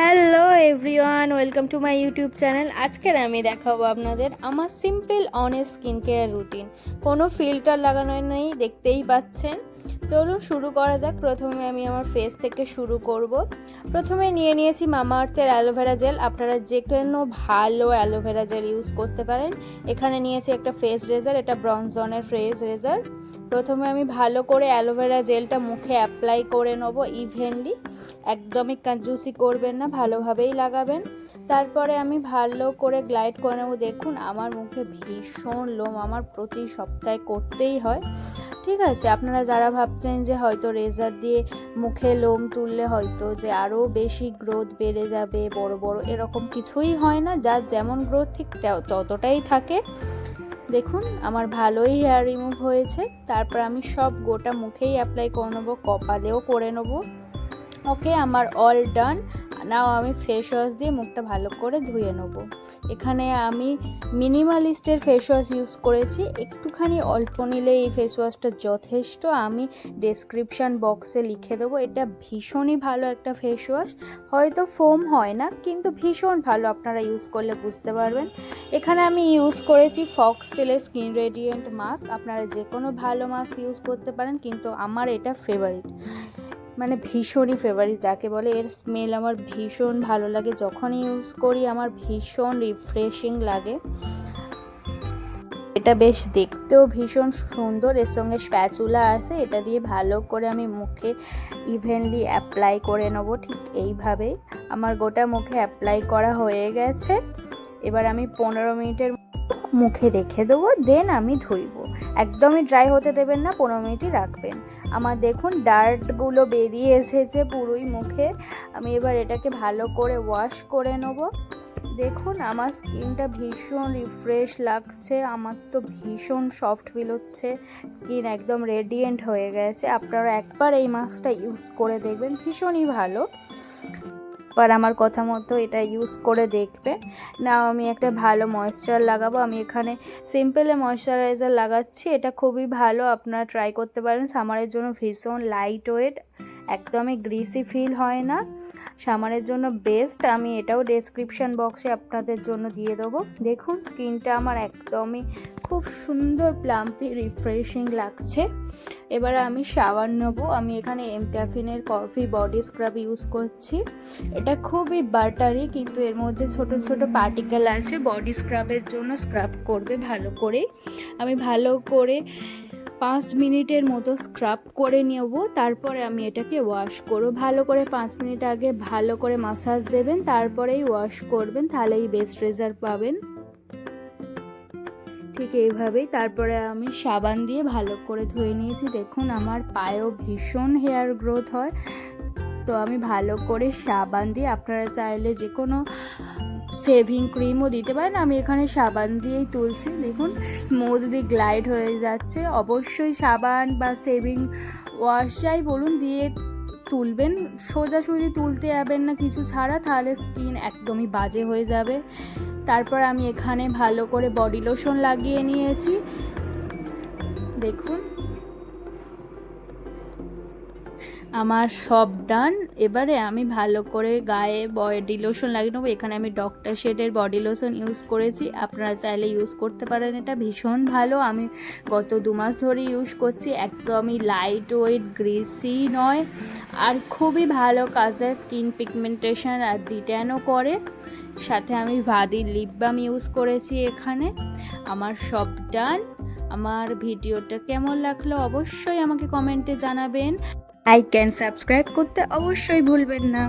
Hello everyone, welcome to my YouTube channel. আজকের আমি দেখাবো আপনাদের আমার simple honest skin care routine. কোনো ফিল্টার লাগানো নেই, দেখতেই পাচ্ছেন। চলুন শুরু করা যাক। প্রথমে আমি আমার ফেস থেকে শুরু করব। প্রথমে নিয়ে নিয়েছি মামা আর্থের অ্যালোভেরা জেল। আপনারা যে কোনো ভালো অ্যালোভেরা জেল ইউজ করতে পারেন। এখানে নিয়েছি একটা ফেস রেজার, এটা ব্রনজনের ফেস রেজার। প্রথমে আমি ভালো করে অ্যালোভেরা জেলটা মুখে অ্যাপ্লাই করে নেব ইভেনলি। একদমই কাঞ্জুসি করবেন না, ভালোভাবেই লাগাবেন। তারপরে আমি ভালো করে গ্লাইড করে নেব। দেখুন আমার মুখে ভীষণ লোম, আমার প্রতি সপ্তাহে করতেই হয়। ঠিক আছে, আপনারা যারা ভাবছেন যে হয়তো রেজার দিয়ে মুখে লোম তুললে হয়তো যে আরও বেশি গ্রোথ বেড়ে যাবে, বড় বড়, এরকম কিছুই হয় না। যার যেমন গ্রোথ ঠিক ততটাই থাকে। দেখুন আমার ভালোই হেয়ার রিমুভ হয়েছে। তারপর আমি সব গোটা মুখেই অ্যাপ্লাই করে নেবো, কপালেও করে নেবো। ওকে, আমার অল ডান। নাও আমি ফেস ওয়াশ দিয়ে মুখটা ভালো করে ধুয়ে নেব। এখানে আমি মিনিমালিস্টের ফেস ওয়াশ ইউজ করেছি। একটুখানি অল্প নিলে এই ফেস ওয়াশটা যথেষ্ট। আমি ডেসক্রিপশান বক্সে লিখে দেবো। এটা ভীষণই ভালো একটা ফেস ওয়াশ। হয়তো ফোম হয় না, কিন্তু ভীষণ ভালো, আপনারা ইউজ করলে বুঝতে পারবেন। এখানে আমি ইউজ করেছি ফক্সটেলের স্কিন রেডিয়েন্ট মাস্ক। আপনারা যে কোনো ভালো মাস্ক ইউজ করতে পারেন, কিন্তু আমার এটা ফেভারিট, মানে ভীষণই ফেভারিট যাকে বলে। এর স্মেল আমার ভীষণ ভালো লাগে, যখন ইউজ করি আমার ভীষণ রিফ্রেশিং লাগে। এটা বেশ দেখতেও ভীষণ সুন্দর। এর সঙ্গে স্প্যাচুলা আছে, এটা দিয়ে ভালো করে আমি মুখে ইভেনলি অ্যাপ্লাই করে নেব। ঠিক এইভাবে আমার গোটা মুখে অ্যাপ্লাই করা হয়ে গেছে। এবার আমি 15 মিনিটের মুখে রেখে দেবো, দেন আমি ধুইব। একদমই ড্রাই হতে দেবেন না, 15 মিনিটই রাখবেন। আমার দেখুন ডার্টগুলো বেরিয়ে এসেছে পুরোই মুখে। আমি এবার এটাকে ভালো করে ওয়াশ করে নেব। দেখুন আমার স্কিনটা ভীষণ রিফ্রেশ লাগছে, আমার তো ভীষণ সফট ফিল হচ্ছে। স্কিন একদম রেডিয়েন্ট হয়ে গেছে। আপনারা একবার এই মাস্কটা ইউজ করে দেখবেন, ভীষণই ভালো। আর আমার কথা মতো এটা ইউজ করে দেখবে। না আমি একটা ভালো ময়েশ্চার লাগাবো। আমি এখানে সিম্পলে ময়েশ্চারাইজার লাগাচ্ছি। এটা খুবই ভালো, আপনারা ট্রাই করতে পারেন। সামারের জন্য ভীষণ লাইট ওয়েট, একদমই গ্রিসি ফিল হয় না, সামারের জন্য বেস্ট। আমি এটাও ডেসক্রিপশান বক্সে আপনাদের জন্য দিয়ে দেবো। দেখুন স্কিনটা আমার একদমই খুব সুন্দর প্লাম্পি রিফ্রেশিং লাগছে। এবারে আমি শাওয়ার নেব। আমি এখানে এমক্যাফিনের কফি বডি স্ক্রাব ইউজ করছি। এটা খুবই বাটারি, কিন্তু এর মধ্যে ছোট ছোট পার্টিকেল আছে। বডি স্ক্রাবের জন্য স্ক্রাব করবে ভালো করে। আমি ভালো করে 5 মিনিটের মতো স্ক্রাব করে নেব। তারপরে আমি এটাকে ওয়াশ করব। ভালো করে 5 মিনিট আগে ভালো করে মাসাজ দেবেন, তারপরেই ওয়াশ করবেন, তাহলেই বেস্ট রেজাল্ট পাবেন। ঠিক এইভাবেই তারপরে আমি সাবান দিয়ে ভালো করে ধুয়ে নিয়েছি। দেখুন আমার পায়েও ভীষণ হেয়ার গ্রোথ হয়, তো আমি ভালো করে সাবান দিয়ে, আপনারা চাইলে যে কোনো শেভিং ক্রিমও দিতে পারেন, আমি এখানে সাবান দিয়েই তুলছি। দেখুন স্মুথলি গ্লাইড হয়ে যাচ্ছে। অবশ্যই সাবান বা শেভিং ওয়াশ যাই বলুন দিয়ে তুলবেন, সোজাসুজি তুলতে যাবেন না কিছু ছাড়া, তাহলে স্কিন একদমই বাজে হয়ে যাবে। তারপর আমি এখানে ভালো করে বডি লোশন লাগিয়ে নিয়েছি। দেখুন আমার সব ডান। এবারে আমি ভালো করে গায়ে বডি লোশন লাগিয়ে নেবো। এখানে আমি ডক্টর শেডের বডি লোশন ইউজ করেছি, আপনারা চাইলে ইউজ করতে পারেন। এটা ভীষণ ভালো, আমি গত 2 মাস ধরে ইউজ করছি। একদমই লাইট ওয়েট, গ্রিসি নয়, আর খুবই ভালো কাজ দেয়। স্কিন পিগমেন্টেশন আর ডিট্যানও করে। সাথে আমি ভাদির লিপ বাম ইউজ করেছি এখানে। আমার সব ডান। আমার ভিডিওটা কেমন লাগলো অবশ্যই আমাকে কমেন্টে জানাবেন। লাইক অ্যান্ড সাবস্ক্রাইব করতে অবশ্যই ভুলবেন না।